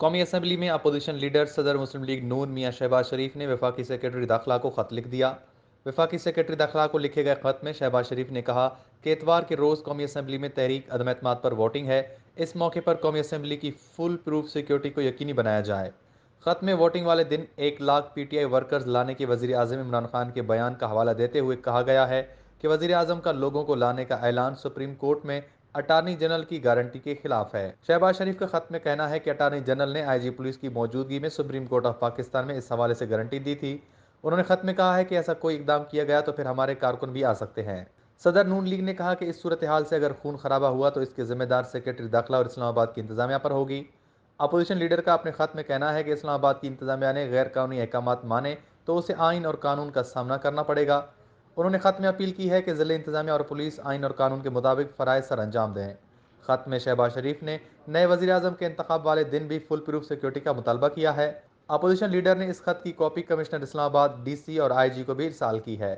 कौमी असम्बली में opposition leader सदर मुस्लिम लीग नून मियाँ शहबाज शरीफ ने वफाकी सेक्रेटरी दाखिला को ख़त लिख दिया। वफाकी सेक्रेटरी दाखिला को लिखे गए ख़त में शहबाज शरीफ ने कहा कि इतवार के रोज़ कौमी असम्बली में तहरीक अदम एतमाद पर वोटिंग है। इस मौके पर कौमी असम्बली की फुल प्रूफ सिक्योरिटी को यकीनी बनाया जाए। ख़त में वोटिंग वाले दिन 1 लाख PTI वर्कर्स लाने के वज़ीर आज़म इमरान खान के बयान का हवाला देते हुए कहा गया है कि वज़ीर आज़म का लोगों को लाने का ऐलान सुप्रीम कोर्ट में अटारनी जनरल की गारंटी के खिलाफ है। शहबाज शरीफ का खत में कहना है कि अटारनी जनरल ने IG पुलिस की मौजूदगी में सुप्रीम कोर्ट ऑफ पाकिस्तान में इस हवाले से गारंटी दी थी। उन्होंने खत में कहा है कि ऐसा कोई इकदाम किया गया तो फिर हमारे कारकुन भी आ सकते हैं। सदर नून लीग ने कहा कि इस सूरत हाल से अगर खून खराबा हुआ तो इसके जिम्मेदार सेक्रेटरी दाखिला और इस्लामाबाद की इंतजामिया पर होगी। अपोजिशन लीडर का अपने खत में कहना है कि इस्लामाबाद की इंतजामिया ने गैर कानूनी अहकाम माने तो उसे आइन और कानून का सामना करना पड़ेगा। उन्होंने खत में अपील की है कि ज़िले इंतजामिया और पुलिस आइन और कानून के मुताबिक फ़राइज़ सर अंजाम दें। खत में शहबाज शरीफ ने नए वज़ीर आज़म के इंतखाब वाले दिन भी फुल प्रूफ सिक्योरिटी का मुतालबा किया है। अपोजिशन लीडर ने इस खत की कॉपी कमिश्नर इस्लामाबाद, DC और IG को भी इरसाल की है।